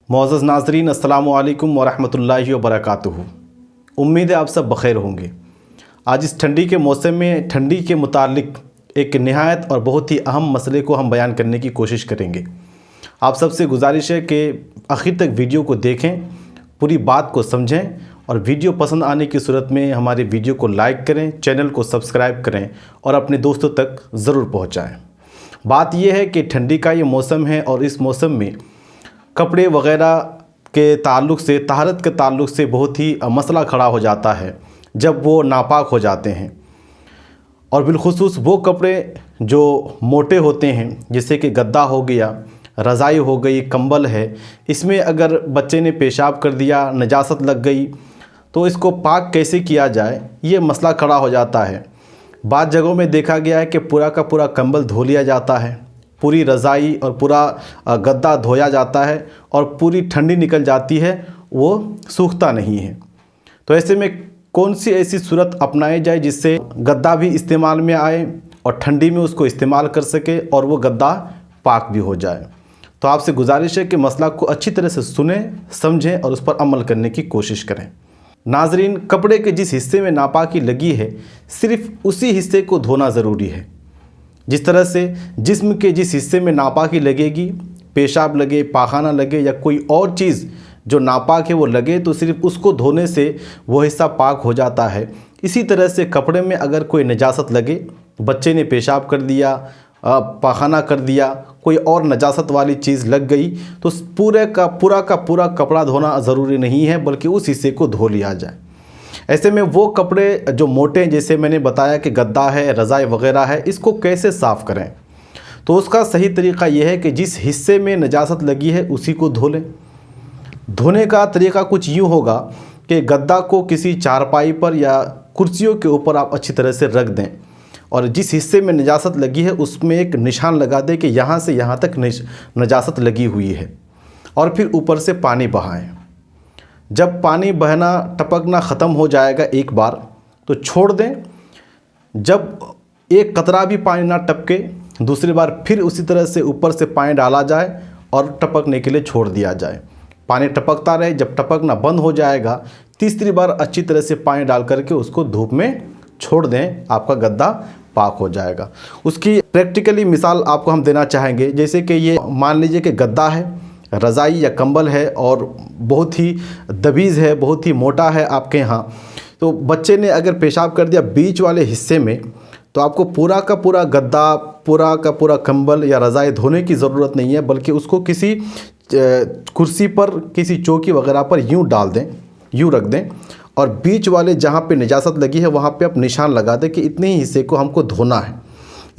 मुअज़्ज़ज़ नाज़रीन, अस्सलामु अलैकुम व रहमतुल्लाहि व बरकातुहू। उम्मीद है आप सब बख़ैर होंगे। आज इस ठंडी के मौसम में ठंडी के मुतालिक एक नहायत और बहुत ही अहम मसले को हम बयान करने की कोशिश करेंगे। आप सबसे गुजारिश है कि आखिर तक वीडियो को देखें, पूरी बात को समझें और वीडियो पसंद आने की सूरत में हमारे वीडियो को लाइक करें, चैनल को सब्सक्राइब करें और अपने दोस्तों तक ज़रूर पहुँचाएँ। बात यह है कि ठंडी का ये मौसम है और इस मौसम में कपड़े वग़ैरह के ताल्लुक़ से, तहारत के ताल्लुक़ से बहुत ही मसला खड़ा हो जाता है जब वो नापाक हो जाते हैं। और बिलखुसूस वो कपड़े जो मोटे होते हैं, जैसे कि गद्दा हो गया, रज़ाई हो गई, कम्बल है, इसमें अगर बच्चे ने पेशाब कर दिया, नजासत लग गई, तो इसको पाक कैसे किया जाए, ये मसला खड़ा हो जाता है। बाद जगहों में देखा गया है कि पूरा का पूरा कम्बल धो लिया जाता है, पूरी रज़ाई और पूरा गद्दा धोया जाता है और पूरी ठंडी निकल जाती है, वो सूखता नहीं है। तो ऐसे में कौन सी ऐसी सूरत अपनाई जाए जिससे गद्दा भी इस्तेमाल में आए और ठंडी में उसको इस्तेमाल कर सके और वो गद्दा पाक भी हो जाए। तो आपसे गुजारिश है कि मसला को अच्छी तरह से सुनें, समझें और उस पर अमल करने की कोशिश करें। नाजरीन, कपड़े के जिस हिस्से में नापाकी लगी है, सिर्फ़ उसी हिस्से को धोना ज़रूरी है। जिस तरह से जिस्म के जिस हिस्से में नापाकी लगेगी, पेशाब लगे, पाखाना लगे या कोई और चीज़ जो नापाक है वो लगे, तो सिर्फ़ उसको धोने से वो हिस्सा पाक हो जाता है। इसी तरह से कपड़े में अगर कोई नजासत लगे, बच्चे ने पेशाब कर दिया, पाखाना कर दिया, कोई और नजासत वाली चीज़ लग गई, तो पूरा का पूरा कपड़ा धोना ज़रूरी नहीं है, बल्कि उस हिस्से को धो लिया जाए। ऐसे में वो कपड़े जो मोटे, जैसे मैंने बताया कि गद्दा है, रज़ाई वग़ैरह है, इसको कैसे साफ़ करें? तो उसका सही तरीक़ा यह है कि जिस हिस्से में नजासत लगी है उसी को धो लें। धोने का तरीक़ा कुछ यूँ होगा कि गद्दा को किसी चारपाई पर या कुर्सियों के ऊपर आप अच्छी तरह से रख दें और जिस हिस्से में नजासत लगी है उसमें एक निशान लगा दें कि यहाँ से यहाँ तक नजासत लगी हुई है, और फिर ऊपर से पानी बहाएं। जब पानी बहना टपकना ख़त्म हो जाएगा एक बार, तो छोड़ दें। जब एक कतरा भी पानी ना टपके, दूसरी बार फिर उसी तरह से ऊपर से पानी डाला जाए और टपकने के लिए छोड़ दिया जाए। पानी टपकता रहे, जब टपकना बंद हो जाएगा, तीसरी बार अच्छी तरह से पानी डाल करके उसको धूप में छोड़ दें, आपका गद्दा पाक हो जाएगा। उसकी प्रैक्टिकली मिसाल आपको हम देना चाहेंगे। जैसे कि ये मान लीजिए कि गद्दा है, रज़ाई या कंबल है और बहुत ही दबीज़ है, बहुत ही मोटा है आपके यहाँ, तो बच्चे ने अगर पेशाब कर दिया बीच वाले हिस्से में, तो आपको पूरा का पूरा गद्दा, पूरा का पूरा कंबल या रज़ाई धोने की ज़रूरत नहीं है, बल्कि उसको किसी कुर्सी पर, किसी चौकी वगैरह पर यूँ डाल दें, यूँ रख दें और बीच वाले जहाँ पे निजासत लगी है वहाँ पे आप निशान लगा दें कि इतने ही हिस्से को हमको धोना है।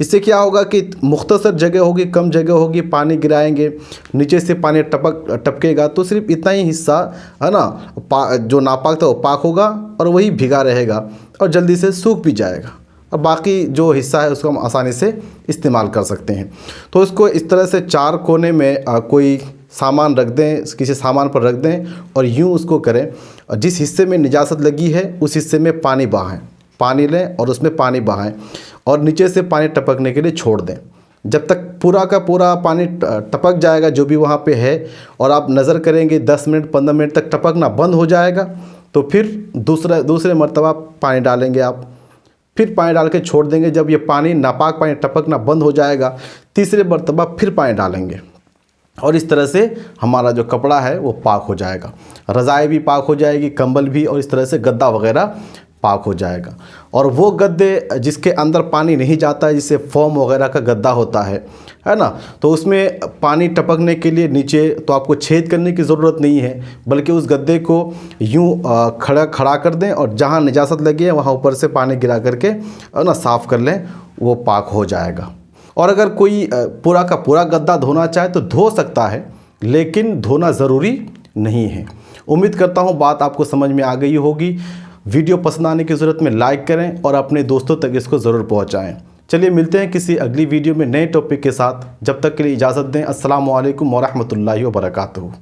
इससे क्या होगा कि मुख्तसर जगह होगी, कम जगह होगी, पानी गिराएंगे, नीचे से पानी टपकेगा, तो सिर्फ इतना ही हिस्सा है ना, जो नापाक था वो पाक होगा और वही भीगा रहेगा और जल्दी से सूख भी जाएगा, और बाकी जो हिस्सा है उसको हम आसानी से इस्तेमाल कर सकते हैं। तो इसको इस तरह से चार कोने में कोई सामान रख दें, किसी सामान पर रख दें और यूँ उसको करें, और जिस हिस्से में निजासत लगी है उस हिस्से में पानी बहाएं, पानी लें और उसमें पानी बहाएं और नीचे से पानी टपकने के लिए छोड़ दें। जब तक पूरा का पूरा पानी टपक जाएगा जो भी वहाँ पे है, और आप नज़र करेंगे 10 मिनट 15 मिनट तक टपकना बंद हो जाएगा, तो फिर दूसरे मर्तबा पानी डालेंगे आप, फिर पानी डाल के छोड़ देंगे। जब ये पानी नापाक पानी टपकना बंद हो जाएगा, तीसरे मर्तबा फिर पानी डालेंगे और इस तरह से हमारा जो कपड़ा है वो पाक हो जाएगा। रज़ाई भी पाक हो जाएगी, कंबल भी, और इस तरह से गद्दा वगैरह पाक हो जाएगा। और वो गद्दे जिसके अंदर पानी नहीं जाता है, जिसे फोम वगैरह का गद्दा होता है ना, तो उसमें पानी टपकने के लिए नीचे तो आपको छेद करने की ज़रूरत नहीं है, बल्कि उस गद्दे को यूँ खड़ा कर दें और जहाँ निजासत लगी है वहाँ ऊपर से पानी गिरा करके ना साफ़ कर लें, वो पाक हो जाएगा। और अगर कोई पूरा का पूरा गद्दा धोना चाहे तो धो सकता है, लेकिन धोना ज़रूरी नहीं है। उम्मीद करता हूँ बात आपको समझ में आ गई होगी। वीडियो पसंद आने की ज़रूरत में लाइक करें और अपने दोस्तों तक इसको ज़रूर पहुँचाएँ। चलिए मिलते हैं किसी अगली वीडियो में नए टॉपिक के साथ। जब तक के लिए इजाज़त दें। अस्सलामु अलैकुम व रहमतुल्लाहि व बरकातुहू।